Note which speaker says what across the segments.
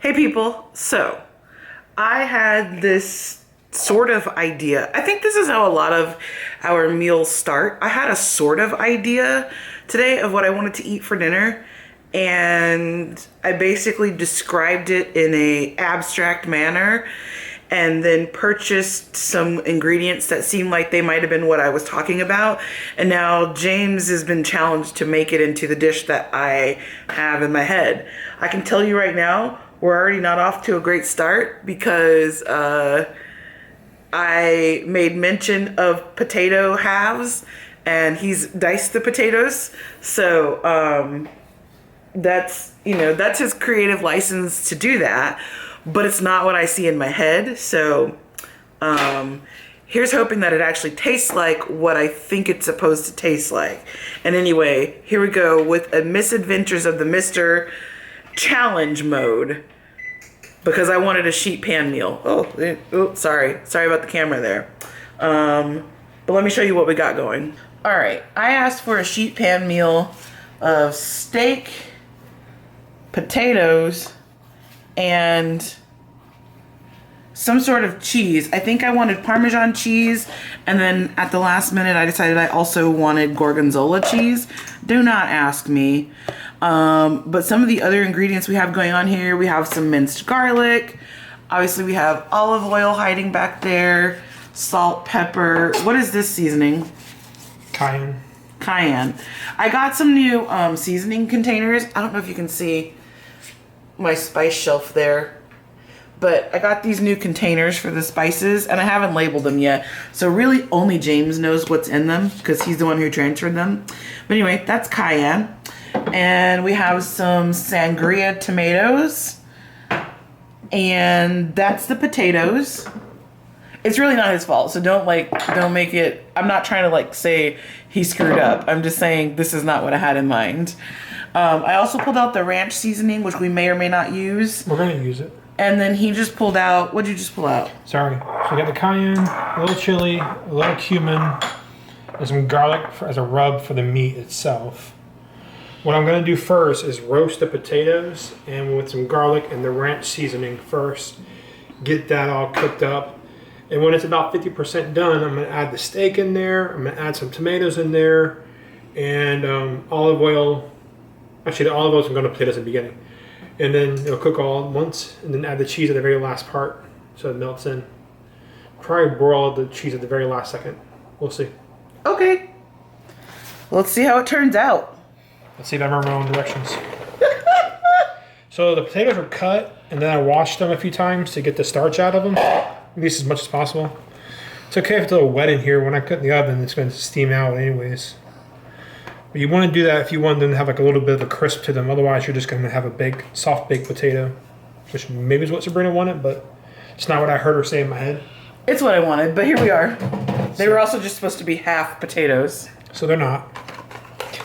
Speaker 1: Hey people, so I had this sort of idea. I think this is how a lot of our meals start. I had a sort of idea today of what I wanted to eat for dinner, and I basically described it in a abstract manner and then purchased some ingredients that seemed like they might have been what I was talking about. And now James has been challenged to make it into the dish that I have in my head. I can tell you right now, we're already not off to a great start because I made mention of potato halves and he's diced the potatoes. So that's his creative license to do that, but it's not what I see in my head. So here's hoping that it actually tastes like what I think it's supposed to taste like. And anyway, here we go with a Misadventures of the Mr. Challenge mode, because I wanted a sheet pan meal. Oh, sorry about the camera there. But let me show you what we got going. All right, I asked for a sheet pan meal of steak, potatoes, and some sort of cheese. I think I wanted Parmesan cheese, and then at the last minute I decided I also wanted Gorgonzola cheese. Do not ask me. But some of the other ingredients we have going on here, we have some minced garlic. Obviously we have olive oil hiding back there, salt, pepper. What is this seasoning? Cayenne. I got some new seasoning containers. I don't know if you can see my spice shelf there, but I got these new containers for the spices and I haven't labeled them yet. So really only James knows what's in them because he's the one who transferred them. But anyway, that's cayenne. And we have some sangria tomatoes. And that's the potatoes. It's really not his fault, so don't make it, I'm not trying to say he screwed up. I'm just saying this is not what I had in mind. I also pulled out the ranch seasoning, which we may or may not use.
Speaker 2: We're going to use it.
Speaker 1: And then he just pulled out, what'd you just pull out?
Speaker 2: Sorry. So we got the cayenne, a little chili, a little cumin, and some garlic as a rub for the meat itself. What I'm going to do first is roast the potatoes and with some garlic and the ranch seasoning first. Get that all cooked up. And when it's about 50% done, I'm going to add the steak in there. I'm going to add some tomatoes in there and olive oil. Actually, the olive oil is going to potatoes in the beginning. And then it'll cook all at once. And then add the cheese at the very last part so it melts in. Probably broil the cheese at the very last second. We'll see.
Speaker 1: Okay. Let's see how it turns out.
Speaker 2: Let's see if I remember my own directions. So the potatoes were cut, and then I washed them a few times to get the starch out of them, at least as much as possible. It's okay if it's a little wet in here. When I cook in the oven, it's going to steam out anyways. But you want to do that if you want them to have a little bit of a crisp to them. Otherwise, you're just going to have a soft baked potato, which maybe is what Sabrina wanted, but it's not what I heard her say in my head.
Speaker 1: It's what I wanted, but here we are. They were also just supposed to be half potatoes.
Speaker 2: So they're not.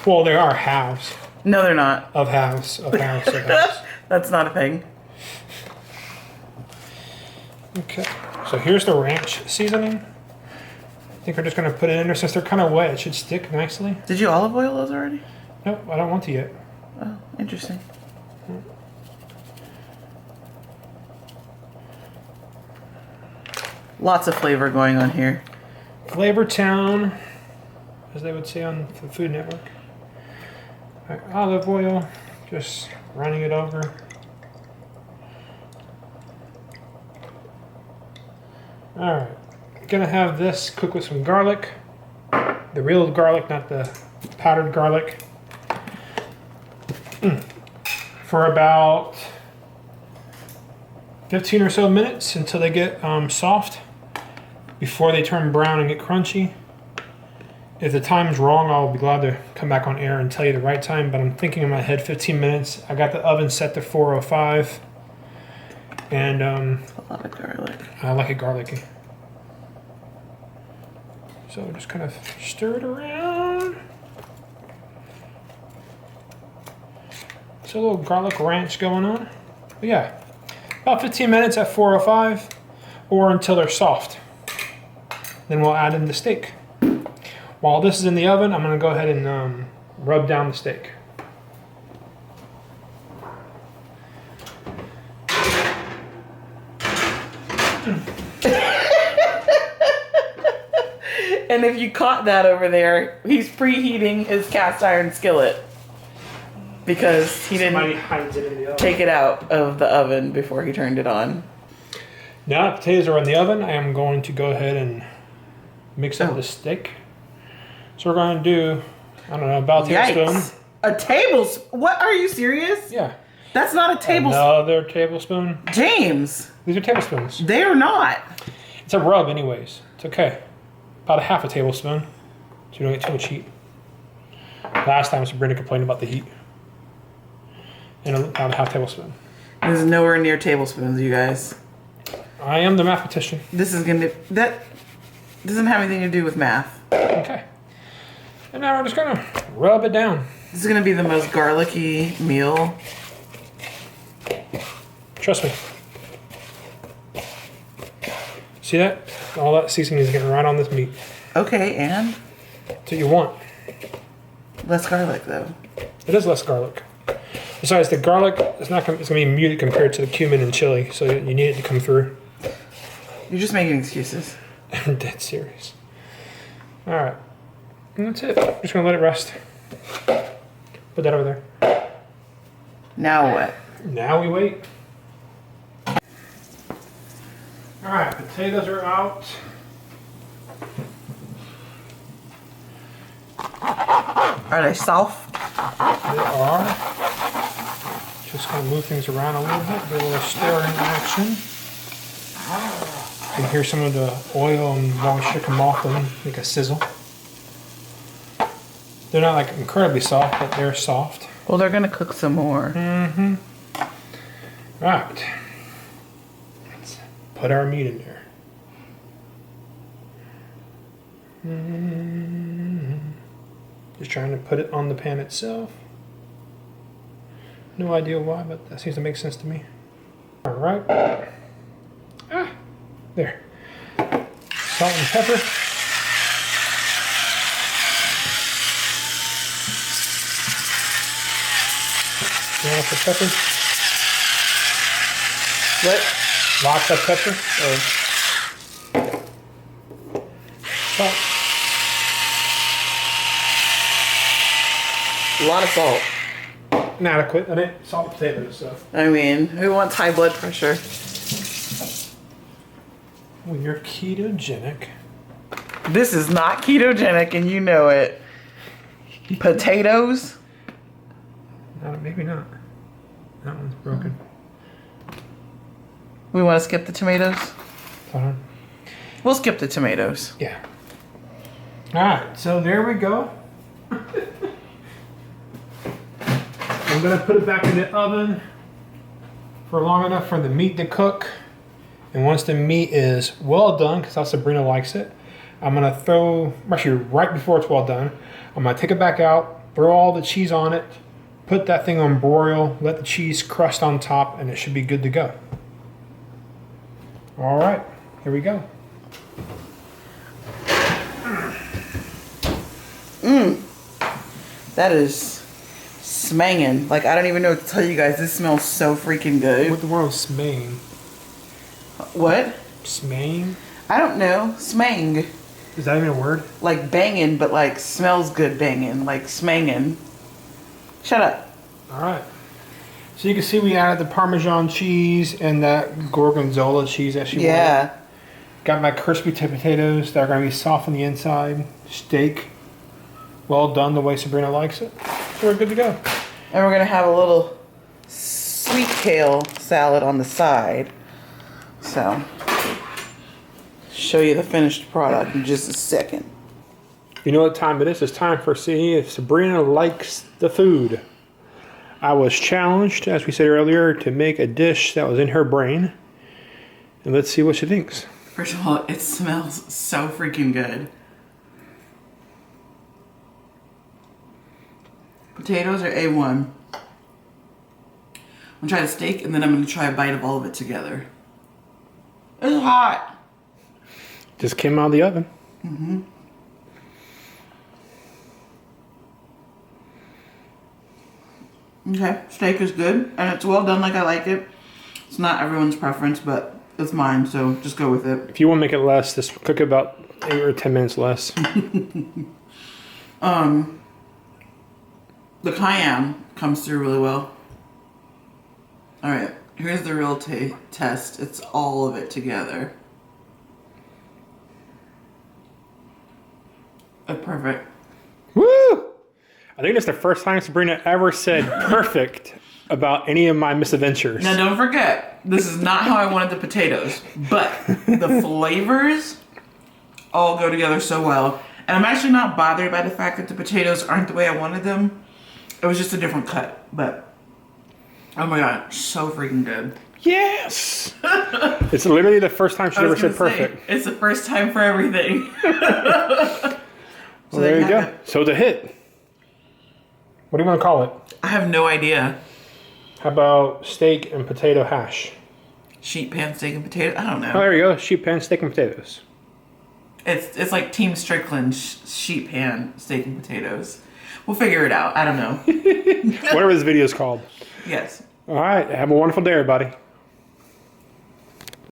Speaker 2: Well, there are halves.
Speaker 1: No, they're not.
Speaker 2: Of halves.
Speaker 1: That's not a thing.
Speaker 2: Okay. So here's the ranch seasoning. I think we're just going to put it in there since they're kind of wet. It should stick nicely.
Speaker 1: Did you olive oil those already?
Speaker 2: Nope, I don't want to yet.
Speaker 1: Oh, interesting. Lots of flavor going on here.
Speaker 2: Flavor Town, as they would say on the Food Network. All right, olive oil, just running it over. All right, gonna have this cook with some garlic, the real garlic, not the powdered garlic, for about 15 or so minutes until they get soft, before they turn brown and get crunchy. If the time's wrong, I'll be glad to come back on air and tell you the right time, but I'm thinking in my head 15 minutes. I got the oven set to 405. And
Speaker 1: a lot of garlic.
Speaker 2: I like it garlicky. So just kind of stir it around. So a little garlic ranch going on. But yeah, about 15 minutes at 405 or until they're soft. Then we'll add in the steak. While this is in the oven, I'm going to go ahead and rub down the steak. question.
Speaker 1: And if you caught that over there, he's preheating his cast iron skillet because he
Speaker 2: Somebody
Speaker 1: didn't
Speaker 2: hides it in the oven.
Speaker 1: take it out of the oven before he turned it on.
Speaker 2: Now that potatoes are in the oven, I am going to go ahead and mix up the steak. So we're going to do, I don't know, about a tablespoon.
Speaker 1: A tablespoon? What? Are you serious?
Speaker 2: Yeah.
Speaker 1: That's not a tablespoon.
Speaker 2: Another tablespoon.
Speaker 1: James.
Speaker 2: These are tablespoons.
Speaker 1: They are not.
Speaker 2: It's a rub anyways. It's okay. About a half a tablespoon. So you don't get too much heat. Last time Sabrina complained about the heat. And about a half tablespoon.
Speaker 1: This is nowhere near tablespoons, you guys.
Speaker 2: I am the mathematician.
Speaker 1: This is gonna that doesn't have anything to do with math.
Speaker 2: Okay. And now we're just gonna rub it down.
Speaker 1: This is gonna be the most garlicky meal.
Speaker 2: Trust me. See that? All that seasoning is getting right on this meat.
Speaker 1: Okay, and
Speaker 2: That's what you want.
Speaker 1: less garlic though.
Speaker 2: It is less garlic. Besides, the garlic is not gonna, it's gonna be muted compared to the cumin and chili, so you need it to come through.
Speaker 1: You're just making excuses.
Speaker 2: I'm dead serious. All right, and that's it. I'm just gonna let it rest. Put that over there.
Speaker 1: Now what?
Speaker 2: Now we wait. All right, potatoes are out.
Speaker 1: Are they soft?
Speaker 2: They are. Just gonna move things around a little bit, do a little stirring action. You can hear some of the oil and moisture come off them, like a sizzle. They're not like incredibly soft, but they're soft.
Speaker 1: Well, they're gonna cook some more.
Speaker 2: Mm-hmm. Right. Let's put our meat in there. Just trying to put it on the pan itself. No idea why, but that seems to make sense to me. All right. Ah, there. Salt and pepper. Lots of pepper.
Speaker 1: What?
Speaker 2: Lots of pepper. Salt.
Speaker 1: A lot of salt.
Speaker 2: Inadequate. I didn't salt potatoes, so.
Speaker 1: I mean, who wants high blood pressure?
Speaker 2: When you're ketogenic.
Speaker 1: This is not ketogenic, and you know it. Potatoes?
Speaker 2: No, maybe not. That one's broken.
Speaker 1: We want to skip the tomatoes?
Speaker 2: Hold on.
Speaker 1: We'll skip the tomatoes.
Speaker 2: Yeah. Alright, so there we go. I'm going to put it back in the oven for long enough for the meat to cook. And once the meat is well done, because how Sabrina likes it, I'm going to throw, actually right before it's well done, I'm going to take it back out, throw all the cheese on it, put that thing on broil, let the cheese crust on top, and it should be good to go. All right, here we go.
Speaker 1: That is smangin'. Like, I don't even know what to tell you guys. This smells so freaking good.
Speaker 2: What the world is smang?
Speaker 1: What?
Speaker 2: Smang?
Speaker 1: I don't know. Smang.
Speaker 2: Is that even a word?
Speaker 1: Like bangin', but like smells good bangin'. Like smangin'. Shut up.
Speaker 2: All right. So you can see we added the Parmesan cheese and that Gorgonzola cheese that she wanted. Got my crispy potatoes that are going to be soft on the inside. Steak. Well done the way Sabrina likes it. So we're good to go.
Speaker 1: And we're going to have a little sweet kale salad on the side. So, show you the finished product in just a second.
Speaker 2: You know what time it is? It's time for see if Sabrina likes the food. I was challenged, as we said earlier, to make a dish that was in her brain. And let's see what she thinks.
Speaker 1: First of all, it smells so freaking good. Potatoes are A1. I'm gonna try the steak and then I'm gonna try a bite of all of it together. It's hot.
Speaker 2: Just came out of the oven.
Speaker 1: Mm-hmm. Okay, steak is good and it's well done like I like it. It's not everyone's preference, but It's mine, so just go with it.
Speaker 2: If you want to make it less, just cook it about 8 or 10 minutes less.
Speaker 1: The cayenne comes through really well. All right, here's the real test. It's all of it together. Perfect.
Speaker 2: Woo! I think that's the first time Sabrina ever said perfect about any of my misadventures.
Speaker 1: Now don't forget, this is not how I wanted the potatoes, but the flavors all go together so well. And I'm actually not bothered by the fact that the potatoes aren't the way I wanted them. It was just a different cut, but oh my god, so freaking good.
Speaker 2: Yes! It's literally the first time she's ever said perfect.
Speaker 1: It's the first time for everything.
Speaker 2: Well, there you go. So it's a hit. What do you want to call it?
Speaker 1: I have no idea.
Speaker 2: How about steak and potato hash?
Speaker 1: Sheet pan steak and potato? I don't know.
Speaker 2: Oh, there you go. Sheet pan steak and potatoes.
Speaker 1: It's like Team Strickland sheet pan steak and potatoes. We'll figure it out. I don't know.
Speaker 2: Whatever this video is called.
Speaker 1: Yes.
Speaker 2: All right. Have a wonderful day, everybody.